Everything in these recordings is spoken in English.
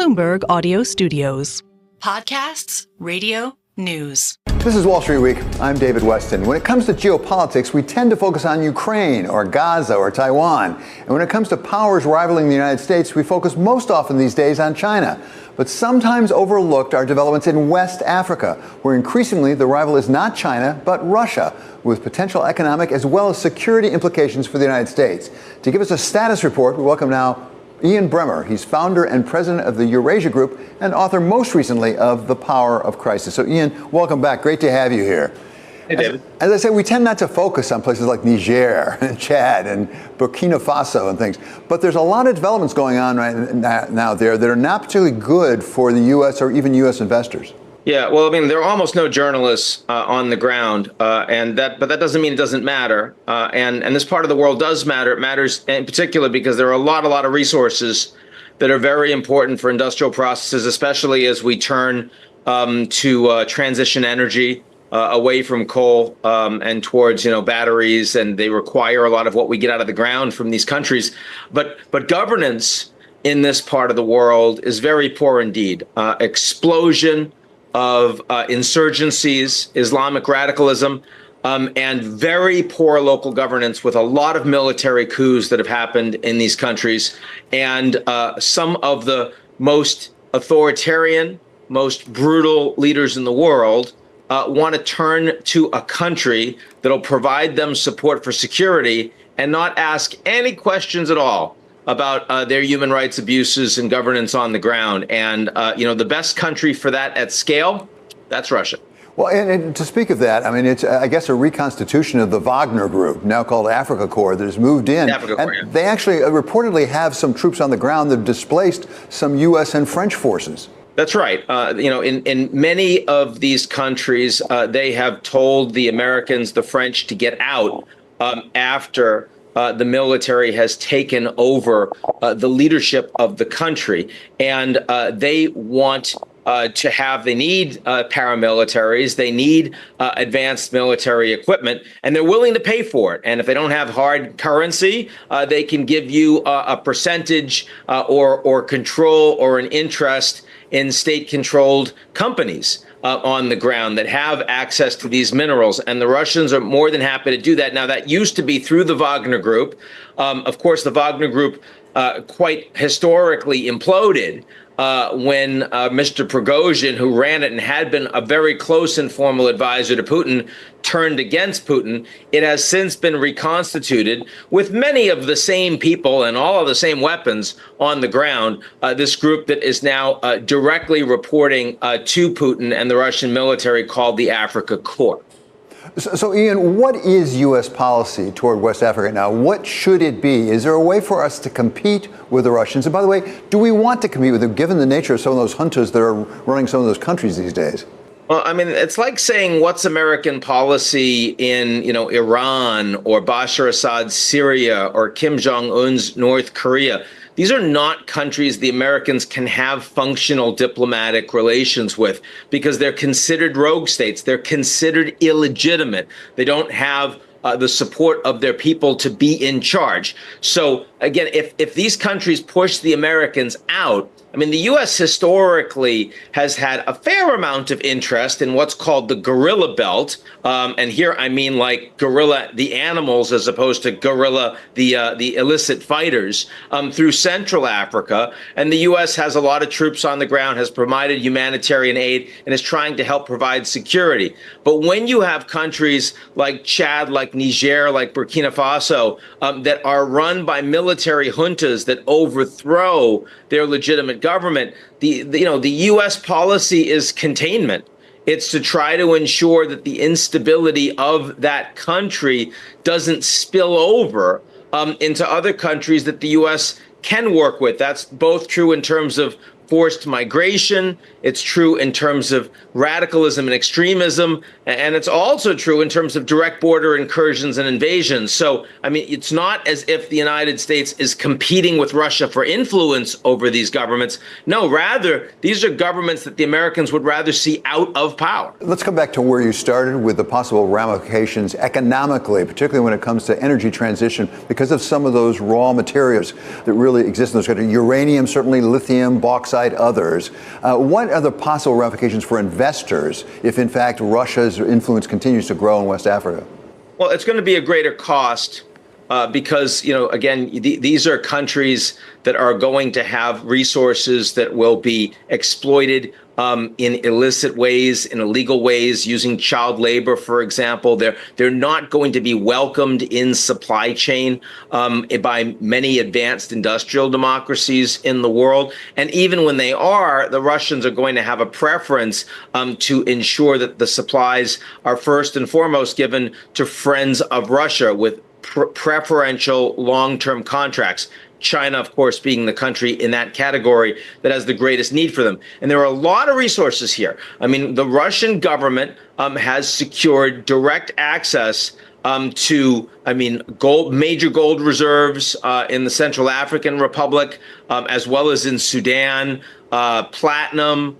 Bloomberg Audio Studios. Podcasts, radio, news. This is Wall Street Week. I'm David Weston. When it comes to geopolitics, we tend to focus on Ukraine or Gaza or Taiwan. And when it comes to powers rivaling the United States, we focus most often these days on China. But sometimes overlooked are developments in West Africa, where increasingly the rival is not China, but Russia, with potential economic as well as security implications for the United States. To give us a status report, we welcome now Ian Bremmer. He's founder and president of the Eurasia Group and author most recently of The Power of Crisis. So Ian, welcome back. Great to have you here. Hey, David. As I said, we tend not to focus on places like Niger and Chad and Burkina Faso and things, but there's a lot of developments going on right now there that are not particularly good for the U.S. or even U.S. investors. Yeah, well, I mean, there are almost no journalists on the ground, but that doesn't mean it doesn't matter. And this part of the world does matter. It matters in particular because there are a lot of resources that are very important for industrial processes, especially as we turn to transition energy away from coal and towards, batteries, and they require a lot of what we get out of the ground from these countries. But governance in this part of the world is very poor indeed. Explosion of insurgencies, Islamic radicalism, and very poor local governance with a lot of military coups that have happened in these countries. And some of the most authoritarian, most brutal leaders in the world want to turn to a country that'll provide them support for security and not ask any questions at all about their human rights abuses and governance on the ground. And, the best country for that at scale, that's Russia. Well, and to speak of that, I mean, it's, I guess, a reconstitution of the Wagner Group, now called Africa Corps, that has moved in. Africa Corps, yeah. They actually reportedly have some troops on the ground that have displaced some U.S. and French forces. That's right. In many of these countries, they have told the Americans, the French, to get out after the military has taken over the leadership of the country. And they want they need paramilitaries, they need advanced military equipment, and they're willing to pay for it. And if they don't have hard currency, they can give you a percentage or control or an interest in state-controlled companies on the ground that have access to these minerals. And the Russians are more than happy to do that. Now, that used to be through the Wagner Group. Of course, the Wagner Group quite historically imploded when Mr. Prigozhin, who ran it and had been a very close informal advisor to Putin, turned against Putin. It has since been reconstituted with many of the same people and all of the same weapons on the ground. This group that is now directly reporting to Putin and the Russian military, called the Africa Corps. So, Ian, what is U.S. policy toward West Africa now? What should it be? Is there a way for us to compete with the Russians? And by the way, do we want to compete with them, given the nature of some of those juntas that are running some of those countries these days? Well, I mean, it's like saying what's American policy in, Iran or Bashar Assad's Syria or Kim Jong-un's North Korea. These are not countries the Americans can have functional diplomatic relations with because they're considered rogue states. They're considered illegitimate. They don't have the support of their people to be in charge. So, again, if these countries push the Americans out, I mean, the U.S. historically has had a fair amount of interest in what's called the guerrilla belt. And here I mean like guerrilla, the animals, as opposed to guerrilla, the illicit fighters, through Central Africa. And the U.S. has a lot of troops on the ground, has provided humanitarian aid, and is trying to help provide security. But when you have countries like Chad, like Niger, like Burkina Faso, that are run by military juntas that overthrow their legitimate government, the U.S. policy is containment. It's to try to ensure that the instability of that country doesn't spill over into other countries that the U.S. can work with. That's both true in terms of forced migration. It's true in terms of radicalism and extremism. And it's also true in terms of direct border incursions and invasions. So, I mean, it's not as if the United States is competing with Russia for influence over these governments. No, rather, these are governments that the Americans would rather see out of power. Let's come back to where you started with the possible ramifications economically, particularly when it comes to energy transition, because of some of those raw materials that really exist in those countries. Uranium, certainly lithium, bauxite. alongside others. What are the possible ramifications for investors if, in fact, Russia's influence continues to grow in West Africa? Well, it's going to be a greater cost because, again, these are countries that are going to have resources that will be exploited in illicit ways, in illegal ways, using child labor, for example. They're not going to be welcomed in supply chain by many advanced industrial democracies in the world. And even when they are, the Russians are going to have a preference to ensure that the supplies are first and foremost given to friends of Russia with preferential long-term contracts. China, of course, being the country in that category that has the greatest need for them. And there are a lot of resources here. I mean, the Russian government has secured direct access to, major gold reserves in the Central African Republic, as well as in Sudan, platinum,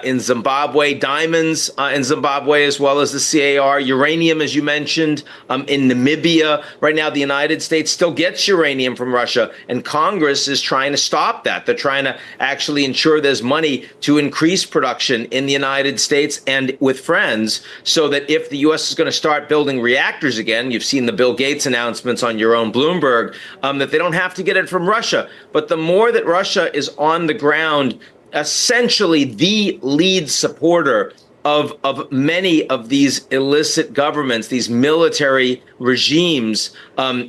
in Zimbabwe, diamonds in Zimbabwe, as well as the CAR, uranium, as you mentioned, in Namibia. Right now, the United States still gets uranium from Russia, and Congress is trying to stop that. They're trying to actually ensure there's money to increase production in the United States and with friends, so that if the U.S. is going to start building reactors again, you've seen the Bill Gates announcements on your own Bloomberg, that they don't have to get it from Russia. But the more that Russia is on the ground, essentially the lead supporter of many of these illicit governments, these military regimes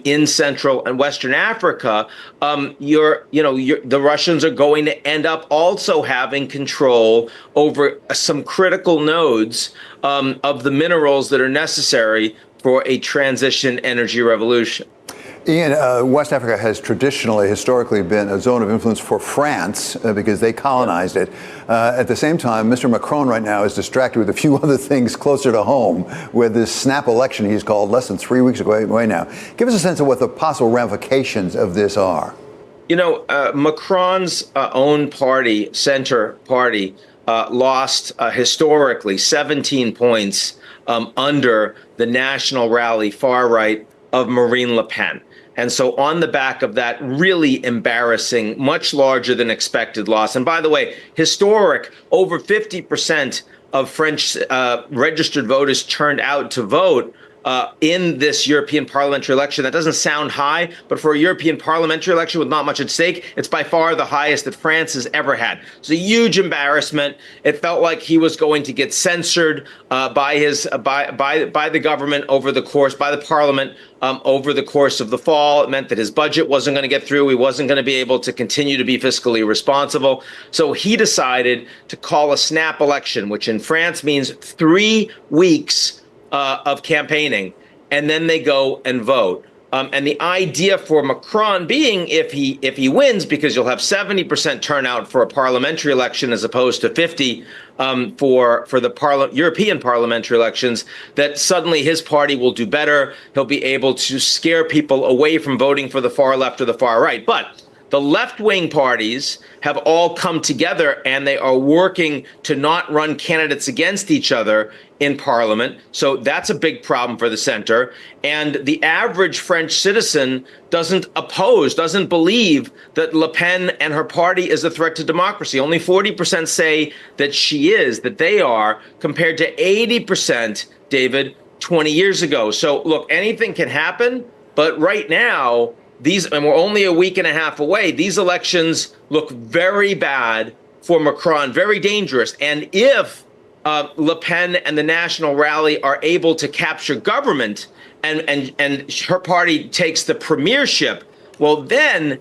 in Central and Western Africa, the Russians are going to end up also having control over some critical nodes of the minerals that are necessary for a transition energy revolution. Ian, West Africa has historically been a zone of influence for France because they colonized it. At the same time, Mr. Macron right now is distracted with a few other things closer to home with this snap election he's called less than 3 weeks away now. Give us a sense of what the possible ramifications of this are. Macron's own party, Center Party, lost historically 17 points under the national rally far right of Marine Le Pen. And so on the back of that really embarrassing, much larger than expected loss, and by the way, historic, over 50% of French registered voters turned out to vote in this European parliamentary election. That doesn't sound high, but for a European parliamentary election with not much at stake, it's by far the highest that France has ever had. It's a huge embarrassment. It felt like he was going to get censored by the government over the course, by the parliament over the course of the fall. It meant that his budget wasn't going to get through. He wasn't going to be able to continue to be fiscally responsible. So he decided to call a snap election, which in France means 3 weeks of campaigning, and then they go and vote. And the idea for Macron being, if he wins, because you'll have 70% turnout for a parliamentary election as opposed to 50 for the European parliamentary elections, that suddenly his party will do better. He'll be able to scare people away from voting for the far left or the far right. But the left-wing parties have all come together, and they are working to not run candidates against each other in parliament. So that's a big problem for the center. And the average French citizen doesn't believe that Le Pen and her party is a threat to democracy. Only 40% say that they are, compared to 80%, David, 20 years ago. So look, anything can happen, but right now, and we're only a week and a half away, these elections look very bad for Macron, very dangerous. And if Le Pen and the National Rally are able to capture government and her party takes the premiership, well, then,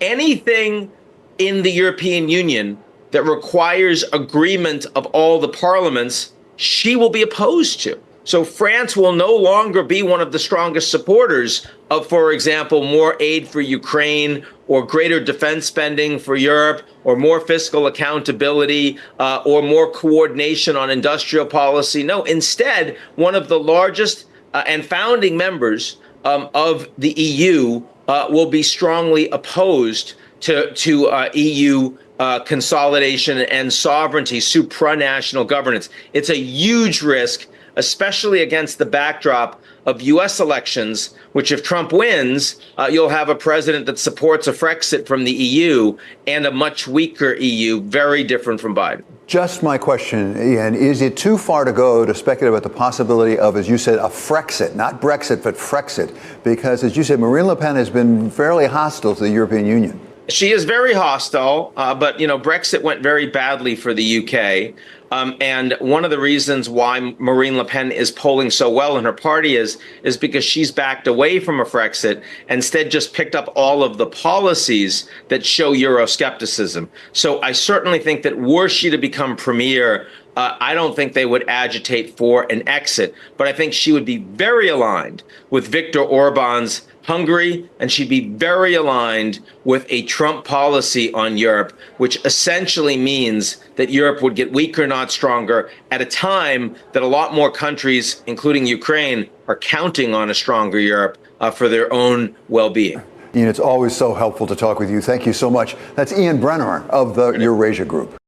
anything in the European Union that requires agreement of all the parliaments, she will be opposed to. So France will no longer be one of the strongest supporters of, for example, more aid for Ukraine or greater defense spending for Europe or more fiscal accountability or more coordination on industrial policy. No, instead, one of the largest and founding members of the EU will be strongly opposed to EU consolidation and sovereignty, supranational governance. It's a huge risk. especially against the backdrop of U.S. elections, which if Trump wins, you'll have a president that supports a Frexit from the EU and a much weaker EU, very different from Biden. Just my question, Ian, is it too far to go to speculate about the possibility of, as you said, a Frexit, not Brexit, but Frexit? Because, as you said, Marine Le Pen has been fairly hostile to the European Union. She is very hostile, but, Brexit went very badly for the UK. And one of the reasons why Marine Le Pen is polling so well in her party is because she's backed away from a Frexit, instead just picked up all of the policies that show Euroscepticism. So I certainly think that were she to become premier, I don't think they would agitate for an exit, but I think she would be very aligned with Viktor Orban's Hungary, and she'd be very aligned with a Trump policy on Europe, which essentially means that Europe would get weaker, not stronger, at a time that a lot more countries, including Ukraine, are counting on a stronger Europe for their own well-being. Ian, it's always so helpful to talk with you. Thank you so much. That's Ian Bremmer of the Eurasia Group.